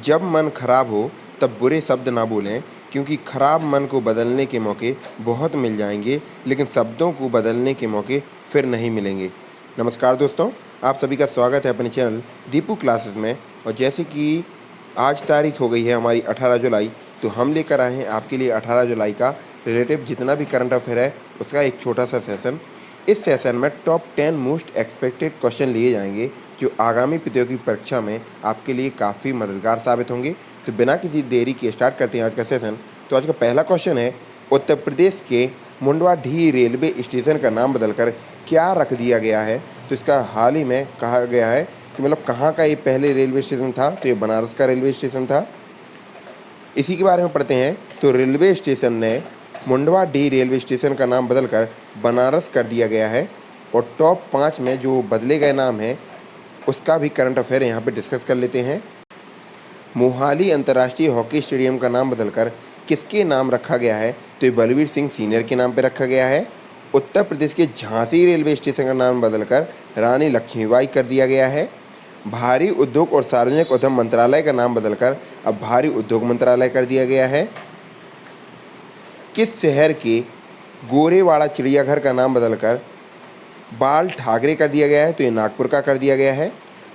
जब मन खराब हो तब बुरे शब्द ना बोलें, क्योंकि खराब मन को बदलने के मौके बहुत मिल जाएंगे, लेकिन शब्दों को बदलने के मौके फिर नहीं मिलेंगे। नमस्कार दोस्तों, आप सभी का स्वागत है अपने चैनल दीपू क्लासेस में। और जैसे कि आज तारीख हो गई है हमारी 18 जुलाई, तो हम लेकर आए हैं आपके लिए 18 जुलाई का रिलेटिव जितना भी करंट अफेयर है उसका एक छोटा सा सेशन। इस सेशन में टॉप 10 मोस्ट एक्सपेक्टेड क्वेश्चन लिए जाएंगे जो आगामी प्रतियोगी परीक्षा में आपके लिए काफ़ी मददगार साबित होंगे। तो बिना किसी देरी के स्टार्ट करते हैं आज का सेशन। तो आज का पहला क्वेश्चन है, उत्तर प्रदेश के मुंडवाडीह रेलवे स्टेशन का नाम बदलकर क्या रख दिया गया है? तो इसका हाल ही में कहा गया है कि मतलब कहाँ का ये पहले रेलवे स्टेशन था, तो ये बनारस का रेलवे स्टेशन था। इसी के बारे में पढ़ते हैं। तो रेलवे स्टेशन ने मुंडवाडीह रेलवे स्टेशन का नाम बदलकर बनारस कर दिया गया है। और टॉप 5 में जो बदले गए नाम हैं उसका भी करंट अफेयर यहाँ पे डिस्कस कर लेते हैं। मोहाली अंतर्राष्ट्रीय हॉकी स्टेडियम का नाम बदलकर किसके नाम रखा गया है? तो ये बलवीर सिंह सीनियर के नाम पर रखा गया है। उत्तर प्रदेश के झांसी रेलवे स्टेशन का नाम बदलकर रानी लक्ष्मीबाई कर दिया गया है। भारी उद्योग और सार्वजनिक उद्यम मंत्रालय का नाम बदलकर अब भारी उद्योग मंत्रालय कर दिया गया है। किस शहर के गोरेवाड़ा चिड़ियाघर का नाम बदलकर बाल ठाकरे कर दिया गया है? तो ये नागपुर का कर दिया गया है।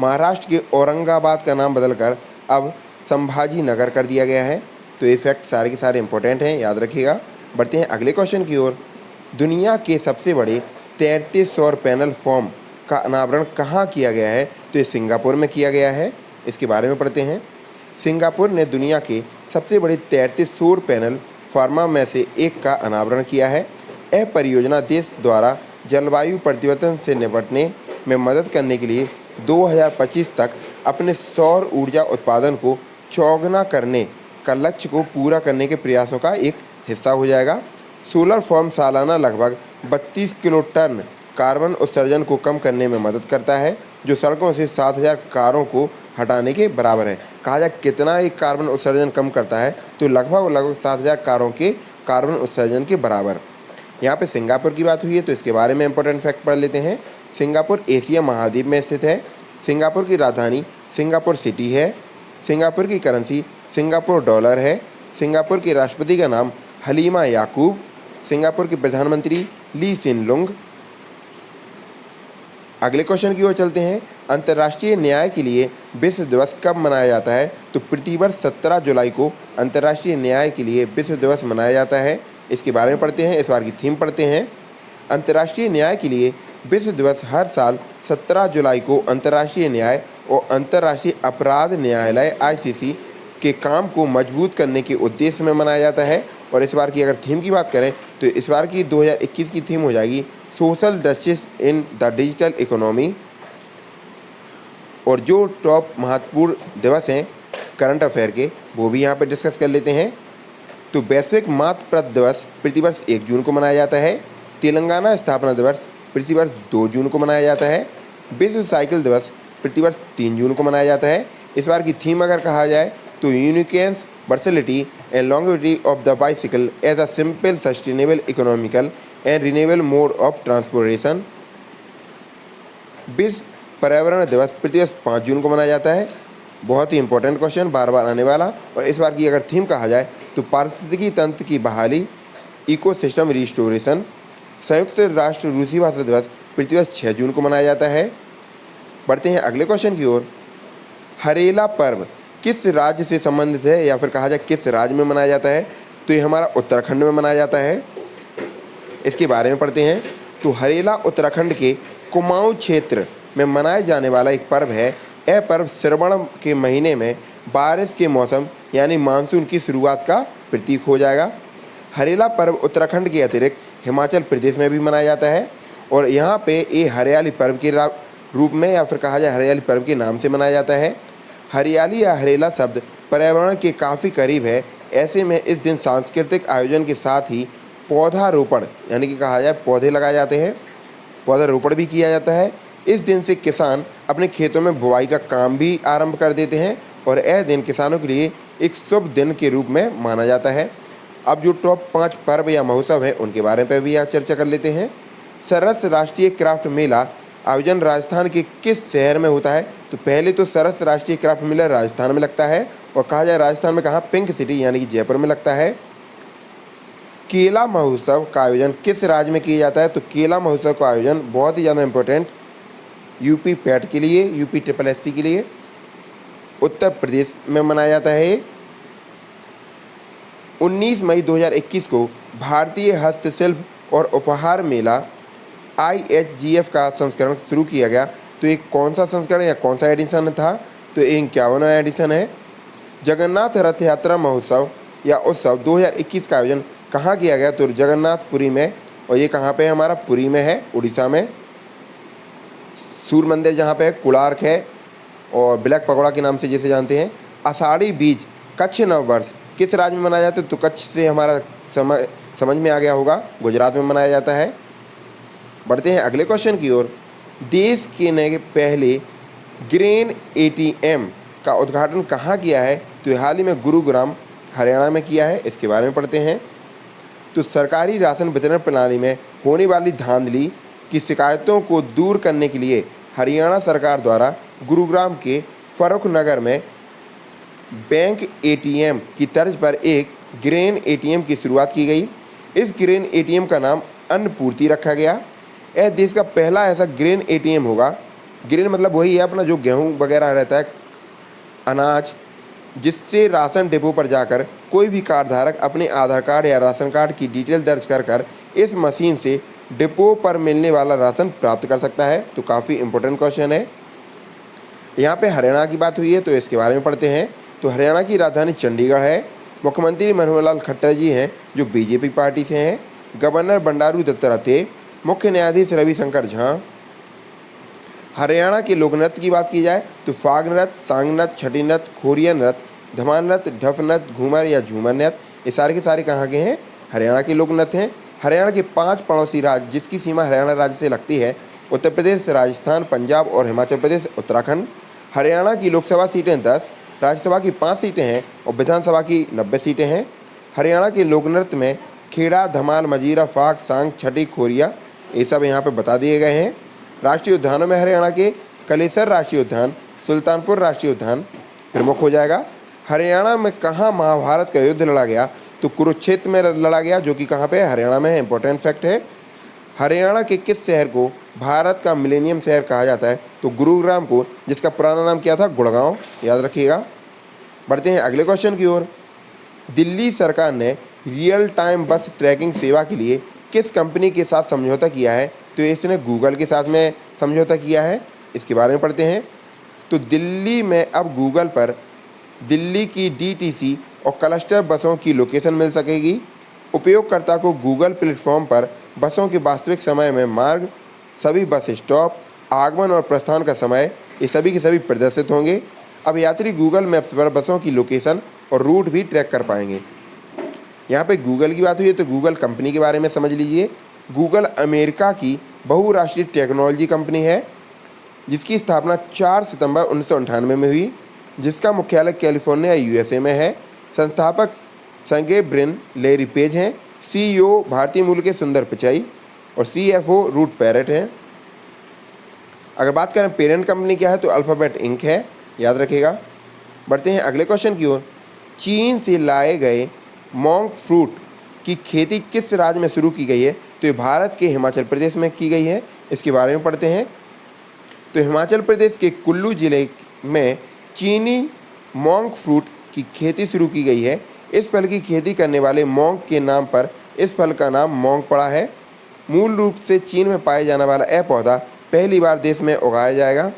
महाराष्ट्र के औरंगाबाद का नाम बदलकर अब संभाजी नगर कर दिया गया है। तो ये फैक्ट सारे के सारे इंपॉर्टेंट हैं, याद रखिएगा। बढ़ते हैं अगले क्वेश्चन की ओर। दुनिया के सबसे बड़े तैरते सौर पैनल फॉर्म का अनावरण कहाँ किया गया है? तो ये सिंगापुर में किया गया है। इसके बारे में पढ़ते हैं। सिंगापुर ने दुनिया के सबसे बड़े तैरते सौर पैनल फार्मा में से एक का अनावरण किया है। यह परियोजना देश द्वारा जलवायु परिवर्तन से निपटने में मदद करने के लिए 2025 तक अपने सौर ऊर्जा उत्पादन को चौगुना करने का लक्ष्य को पूरा करने के प्रयासों का एक हिस्सा हो जाएगा। सोलर फॉर्म सालाना लगभग 32 किलो टन कार्बन उत्सर्जन को कम करने में मदद करता है, जो सड़कों से 7,000 कारों को हटाने के बराबर है। कहा जाए कितना एक कार्बन उत्सर्जन कम करता है, तो लगभग 7,000 कारों के कार्बन उत्सर्जन के बराबर। यहाँ पे सिंगापुर की बात हुई है, तो इसके बारे में इंपॉर्टेंट फैक्ट पढ़ लेते हैं। सिंगापुर एशिया महाद्वीप में स्थित है। सिंगापुर की राजधानी सिंगापुर सिटी है। सिंगापुर की करेंसी सिंगापुर डॉलर है। सिंगापुर के राष्ट्रपति का नाम हलीमा याकूब। सिंगापुर के प्रधानमंत्री ली सिन लुंग। अगले क्वेश्चन की ओर चलते हैं। अंतर्राष्ट्रीय न्याय के लिए विश्व दिवस कब मनाया जाता है? तो प्रतिवर्ष 17 जुलाई को अंतर्राष्ट्रीय न्याय के लिए विश्व दिवस मनाया जाता है। इसके बारे में पढ़ते हैं। इस बार की थीम पढ़ते हैं। अंतर्राष्ट्रीय न्याय के लिए विश्व दिवस हर साल 17 जुलाई को अंतर्राष्ट्रीय न्याय और अंतर्राष्ट्रीय अपराध न्यायालय ICC के काम को मजबूत करने के उद्देश्य में मनाया जाता है। और इस बार की अगर थीम की बात करें तो इस बार की 2021 की थीम हो जाएगी social justice in the digital economy. और जो टॉप महत्वपूर्ण दिवस हैं करंट अफेयर के, वो भी यहाँ पे डिस्कस कर लेते हैं। तो वैश्विक मातृत्व दिवस प्रतिवर्ष 1 जून को मनाया जाता है। तेलंगाना स्थापना दिवस प्रतिवर्ष 2 जून को मनाया जाता है। विश्व साइकिल दिवस प्रतिवर्ष 3 जून को मनाया जाता है। इस बार की थीम अगर कहा जाए तो uniqueness versatility and longevity of the bicycle as a simple sustainable economical and renewable mode of transportation. विश्व पर्यावरण दिवस प्रतिवर्ष 5 जून को मनाया जाता है। बहुत ही इंपॉर्टेंट क्वेश्चन, बार बार आने वाला। और इस बार की अगर थीम कहा जाए तो पारिस्थितिकी तंत्र की बहाली, इकोसिस्टम रिस्टोरेशन। संयुक्त राष्ट्र रूसी भाषा दिवस प्रतिवर्ष 6 जून को मनाया जाता है। बढ़ते हैं अगले क्वेश्चन की ओर। हरेला पर्व किस राज्य से संबंधित है, या फिर कहा जाए किस राज्य में मनाया जाता है? तो ये हमारा उत्तराखंड में मनाया जाता है। इसके बारे में पढ़ते हैं। तो हरेला उत्तराखंड के कुमाऊं क्षेत्र में मनाए जाने वाला एक पर्व है। यह पर्व श्रवण के महीने में बारिश के मौसम यानी मानसून की शुरुआत का प्रतीक हो जाएगा। हरेला पर्व उत्तराखंड के अतिरिक्त हिमाचल प्रदेश में भी मनाया जाता है। और यहाँ पे ये हरियाली पर्व के रूप में, या फिर कहा जाए हरियाली पर्व के नाम से मनाया जाता है। हरियाली या हरेला शब्द पर्यावरण के काफ़ी करीब है। ऐसे में इस दिन सांस्कृतिक आयोजन के साथ ही पौधारोपण यानी कि कहा जाए पौधे लगाए जाते हैं, पौधारोपण भी किया जाता है। इस दिन से किसान अपने खेतों में बुआई का काम भी आरंभ कर देते हैं और यह दिन किसानों के लिए एक शुभ दिन के रूप में माना जाता है। अब जो टॉप 5 पर्व या महोत्सव हैं उनके बारे में भी यहाँ चर्चा कर लेते हैं। सरस राष्ट्रीय क्राफ्ट मेला आयोजन राजस्थान के किस शहर में होता है? तो पहले तो सरस राष्ट्रीय क्राफ्ट मेला राजस्थान में लगता है और कहा जाए राजस्थान में कहाँ, पिंक सिटी यानी कि जयपुर में लगता है। केला महोत्सव का आयोजन किस राज्य में किया जाता है? तो केला महोत्सव का आयोजन बहुत ही ज़्यादा इंपॉर्टेंट यूपी पैट के लिए, यूपी ट्रिपल एससी के लिए उत्तर प्रदेश में मनाया जाता है। 19 मई 2021 को भारतीय हस्तशिल्प और उपहार मेला IHGF का संस्करण शुरू किया गया। तो ये कौन सा संस्करण या कौन सा एडिशन था? तो ये 51वां एडिशन है। जगन्नाथ रथ यात्रा महोत्सव या उत्सव 2021 का आयोजन कहाँ किया गया? तो जगन्नाथपुरी में, और ये कहाँ पे है? हमारा पुरी में है, उड़ीसा में। सूर्य मंदिर जहाँ पे है, कोणार्क है, और ब्लैक पकौड़ा के नाम से जिसे जानते हैं। आषाढ़ी बीज कच्छ नववर्ष किस राज्य में मनाया जाता है? तो कच्छ से हमारा समझ में आ गया होगा, गुजरात में मनाया जाता है। बढ़ते हैं अगले क्वेश्चन की ओर। देश के नए पहले ग्रेन ATM का उद्घाटन कहाँ किया है? तो हाल ही में गुरुग्राम हरियाणा में किया है। इसके बारे में पढ़ते हैं। तो सरकारी राशन वितरण प्रणाली में होने वाली धांधली की शिकायतों को दूर करने के लिए हरियाणा सरकार द्वारा गुरुग्राम के फरुख नगर में बैंक ATM की तर्ज पर एक ग्रेन ATM की शुरुआत की गई। इस ग्रेन ATM का नाम अन्नपूर्ति रखा गया। यह देश का पहला ऐसा ग्रेन ATM होगा। ग्रेन मतलब वही है अपना जो गेहूँ वगैरह रहता है, अनाज, जिससे राशन डिपो पर जाकर कोई भी कार्ड धारक अपने आधार कार्ड या राशन कार्ड की डिटेल दर्ज कर इस मशीन से डिपो पर मिलने वाला राशन प्राप्त कर सकता है। तो काफ़ी इंपॉर्टेंट क्वेश्चन है। यहाँ पे हरियाणा की बात हुई है, तो इसके बारे में पढ़ते हैं। तो हरियाणा की राजधानी चंडीगढ़ है। मुख्यमंत्री मनोहर लाल खट्टर जी हैं जो BJP पार्टी से हैं। गवर्नर बंडारू दत्तात्रेय, मुख्य न्यायाधीश रविशंकर झा। हरियाणा के लोक नृत्य की बात की जाए तो फाग नृत्य, सांग नृत्य, छठी नृत्य, खोरिया नृत्य, धमाल नृत्य, ढफ नृत्य, घूमर या झूमर नृत्य, ये सारे के सारे कहाँ के हैं? हरियाणा के लोक नृत्य हैं। हरियाणा के 5 पड़ोसी राज्य जिसकी सीमा हरियाणा राज्य से लगती है, उत्तर प्रदेश, राजस्थान, पंजाब और हिमाचल प्रदेश, उत्तराखंड। हरियाणा की लोकसभा सीटें 10, राज्यसभा की 5 सीटें हैं और विधानसभा की 90 सीटें हैं। हरियाणा के लोक नृत्य में खेड़ा, धमाल, मजीरा, फाग, सांग, छठी, खोरिया, ये सब यहाँ पे बता दिए गए हैं। राष्ट्रीय उद्यानों में हरियाणा के कलेसर राष्ट्रीय उद्यान, सुल्तानपुर राष्ट्रीय उद्यान प्रमुख हो जाएगा। हरियाणा में कहाँ महाभारत का युद्ध लड़ा गया? तो कुरुक्षेत्र में लड़ा गया, जो कि कहाँ पे है? हरियाणा में है। इंपॉर्टेंट फैक्ट है। हरियाणा के किस शहर को भारत का मिलेनियम शहर कहा जाता है? तो गुरुग्राम को, जिसका पुराना नाम क्या था? गुड़गांव, याद रखिएगा। बढ़ते हैं अगले क्वेश्चन की ओर। दिल्ली सरकार ने रियल टाइम बस ट्रैकिंग सेवा के लिए किस कंपनी के साथ समझौता किया है? तो इसने गूगल के साथ में समझौता किया है। इसके बारे में पढ़ते हैं। तो दिल्ली में अब गूगल पर दिल्ली की DTC और क्लस्टर बसों की लोकेशन मिल सकेगी। उपयोगकर्ता को गूगल प्लेटफॉर्म पर बसों के वास्तविक समय में मार्ग, सभी बस स्टॉप, आगमन और प्रस्थान का समय, ये सभी के सभी प्रदर्शित होंगे। अब यात्री गूगल मैप्स पर बसों की लोकेशन और रूट भी ट्रैक कर पाएंगे। यहाँ पे गूगल की बात हुई है तो गूगल कंपनी के बारे में समझ लीजिए। गूगल अमेरिका की बहुराष्ट्रीय टेक्नोलॉजी कंपनी है जिसकी स्थापना 4 सितंबर 1998 में हुई, जिसका मुख्यालय कैलिफोर्निया USA में है। संस्थापक संगे ब्रिन लेरी पेज हैं। CEO भारतीय मूल के सुंदर पिचाई और CFO रूट पैरेट हैं। अगर बात करें पेरेंट कंपनी क्या है तो अल्फ़ाबेट इंक है, याद रखिएगा। बढ़ते हैं अगले क्वेश्चन की ओर। चीन से लाए गए मोंग फ्रूट की खेती किस राज्य में शुरू की गई है? तो ये भारत के हिमाचल प्रदेश में की गई है। इसके बारे में पढ़ते हैं। तो हिमाचल प्रदेश के कुल्लू जिले में चीनी मोंग फ्रूट की खेती शुरू की गई है। इस फल की खेती करने वाले मोंग के नाम पर इस फल का नाम मोंग पड़ा है। मूल रूप से चीन में पाए जाने वाला यह पौधा पहली बार देश में उगाया जाएगा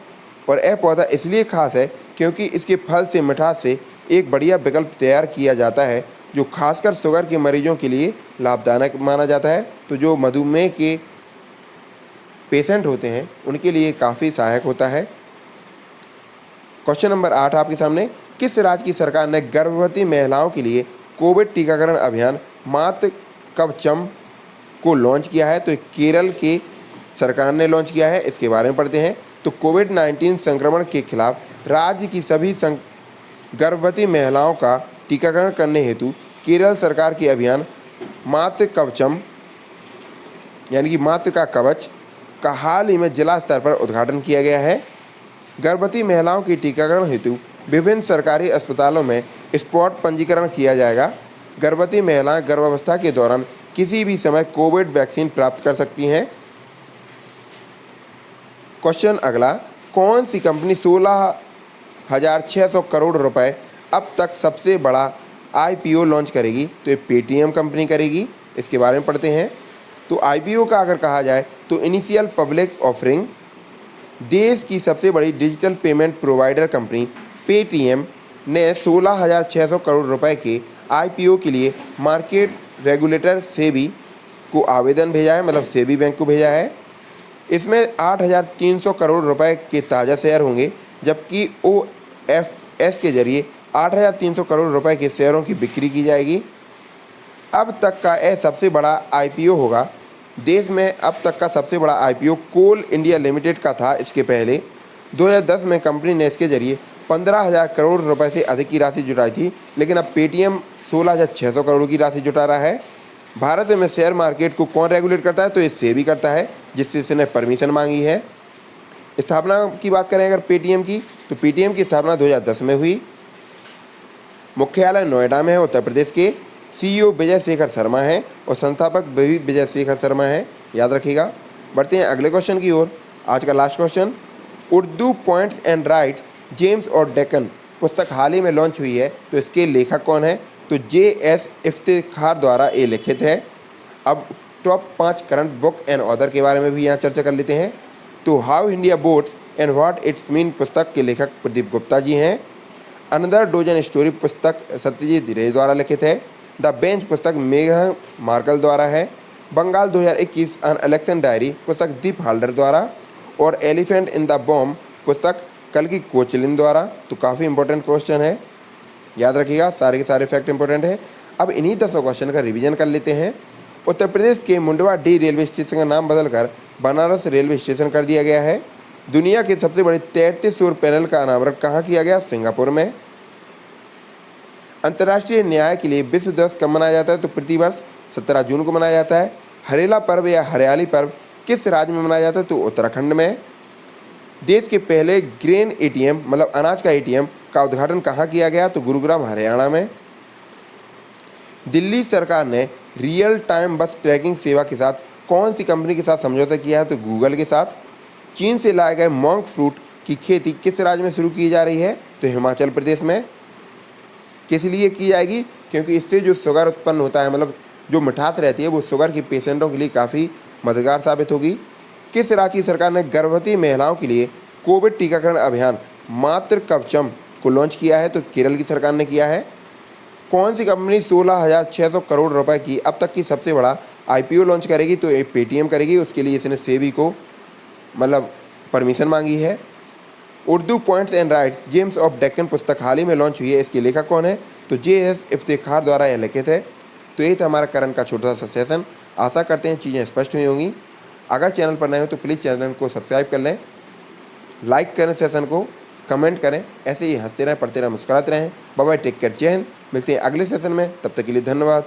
और यह पौधा इसलिए खास है क्योंकि इसके फल से मिठास से एक बढ़िया विकल्प तैयार किया जाता है जो खासकर शुगर के मरीजों के लिए लाभदायक माना जाता है। तो जो मधुमेह के पेशेंट होते हैं उनके लिए काफ़ी सहायक होता है। क्वेश्चन नंबर 8 आपके सामने। किस राज्य की सरकार ने गर्भवती महिलाओं के लिए कोविड टीकाकरण अभियान मातृ कवचम को लॉन्च किया है? तो केरल की सरकार ने लॉन्च किया है। इसके बारे में पढ़ते हैं। तो कोविड-19 संक्रमण के खिलाफ राज्य की सभी गर्भवती महिलाओं का टीकाकरण करने हेतु केरल सरकार के अभियान मातृ कवचम यानी कि मातृ का कवच का हाल ही में जिला स्तर पर उद्घाटन किया गया है। गर्भवती महिलाओं के टीकाकरण हेतु विभिन्न सरकारी अस्पतालों में स्पॉट पंजीकरण किया जाएगा। गर्भवती महिलाएं गर्भावस्था के दौरान किसी भी समय कोविड वैक्सीन प्राप्त कर सकती हैं। क्वेश्चन अगला, कौन सी कंपनी 16,600 करोड़ रुपए अब तक सबसे बड़ा आईपीओ लॉन्च करेगी? तो ये पेटीएम कंपनी करेगी। इसके बारे में पढ़ते हैं। तो आईपीओ का अगर कहा जाए तो इनिशियल पब्लिक ऑफरिंग। देश की सबसे बड़ी digital payment provider company Paytm ने 16,600 करोड़ रुपए के आईपीओ के लिए मार्केट रेगुलेटर सेबी को आवेदन भेजा है, मतलब सेबी बैंक को भेजा है। इसमें 8,300 करोड़ रुपए के ताज़ा शेयर होंगे, जबकि ओएफएस के जरिए 8,300 करोड़ रुपए के शेयरों की बिक्री की जाएगी। अब तक का यह सबसे बड़ा आईपीओ होगा। देश में अब तक का सबसे बड़ा आईपीओ कोल इंडिया लिमिटेड का था। इसके पहले 2010 में कंपनी ने इसके जरिए 15,000 करोड़ रुपए से अधिक की राशि जुटाई थी, लेकिन अब पेटीएम 16,600 करोड़ की राशि जुटा रहा है। भारत में शेयर मार्केट को कौन रेगुलेट करता है? तो ये सेबी करता है, जिससे इसने परमिशन मांगी है। स्थापना की बात करें अगर पेटीएम की, तो पेटीएम की स्थापना 2010 में हुई। मुख्यालय नोएडा में है। उत्तर प्रदेश के सीईओ विजय शेखर शर्मा हैं और संस्थापक भी विजय शेखर शर्मा हैं, याद रखिएगा। बढ़ते हैं अगले क्वेश्चन की ओर। आज का last question, Urdu points and rights James और डेक्कन पुस्तक हाल ही में लॉन्च हुई है, तो इसके लेखक कौन है? तो जे.एस. इफ्तिखार द्वारा ये लिखित है। अब top 5 current book and author के बारे में भी यहाँ चर्चा कर लेते हैं। तो how India boats and what it's mean पुस्तक के लेखक प्रदीप गुप्ता जी हैं। अनदर डोजन स्टोरी पुस्तक सत्यजीत रे द्वारा लिखित है। द बेंच पुस्तक मेघन मार्कल द्वारा है। बंगाल 2021 अन इलेक्शन डायरी पुस्तक दीप हाल्डर द्वारा, और एलिफेंट इन द बॉम्ब पुस्तक कल्कि कोचलिन द्वारा। तो काफ़ी इंपॉर्टेंट क्वेश्चन है, याद रखिएगा, सारे के सारे फैक्ट इंपॉर्टेंट है। अब इन्हीं 10 क्वेश्चन का रिवीजन कर लेते हैं। उत्तर प्रदेश के मुंडवा डी रेलवे स्टेशन का नाम बदलकर बनारस रेलवे स्टेशन कर दिया गया है। दुनिया के सबसे बड़े 33 सौर पैनल का अनावरण कहाँ किया गया? सिंगापुर में। अंतर्राष्ट्रीय न्याय के लिए विश्व दिवस कब मनाया जाता है? तो प्रतिवर्ष 17 जून को मनाया जाता है। हरेला पर्व या हरियाली पर्व किस राज्य में मनाया जाता है? तो उत्तराखंड में। देश के पहले ग्रेन एटीएम, मतलब अनाज का एटीएम का उद्घाटन कहाँ किया गया? तो गुरुग्राम हरियाणा में। दिल्ली सरकार ने रियल टाइम बस ट्रैकिंग सेवा के साथ कौन सी कंपनी के साथ समझौता किया है? तो गूगल के साथ। चीन से लाए गए मोंक फ्रूट की खेती किस राज्य में शुरू की जा रही है? तो हिमाचल प्रदेश में। किस लिए की जाएगी? क्योंकि इससे जो शुगर उत्पन्न होता है, मतलब जो मिठास रहती है, वो शुगर के पेशेंटों के लिए काफ़ी मददगार साबित होगी। किस राज्य की सरकार ने गर्भवती महिलाओं के लिए कोविड टीकाकरण अभियान मातृ कवचम को लॉन्च किया है? तो केरल की सरकार ने किया है। कौन सी कंपनी 16,600 करोड़ रुपए की अब तक की सबसे बड़ा आईपीओ लॉन्च करेगी? तो एक पेटीएम करेगी। उसके लिए इसने सेबी को मतलब परमिशन मांगी है। Urdu points and rights James of Deccan पुस्तक हाल ही में लॉन्च हुई है। इसके लेखक कौन है? तो जे.एस. इफ्तिखार द्वारा यह लिखित है। तो ये था हमारा करंट का छोटा सा सेशन। आशा करते हैं चीज़ें स्पष्ट हुई होंगी। अगर चैनल पर नए हो तो प्लीज़ चैनल को सब्सक्राइब कर लें, लाइक करें सेशन को, कमेंट करें। ऐसे ही हंसते रहें, पढ़ते रहें, मुस्कुराते रहें। बाय बाय, टेक केयर, जय हिंद। मिलते हैं अगले सेशन में, तब तक के लिए धन्यवाद।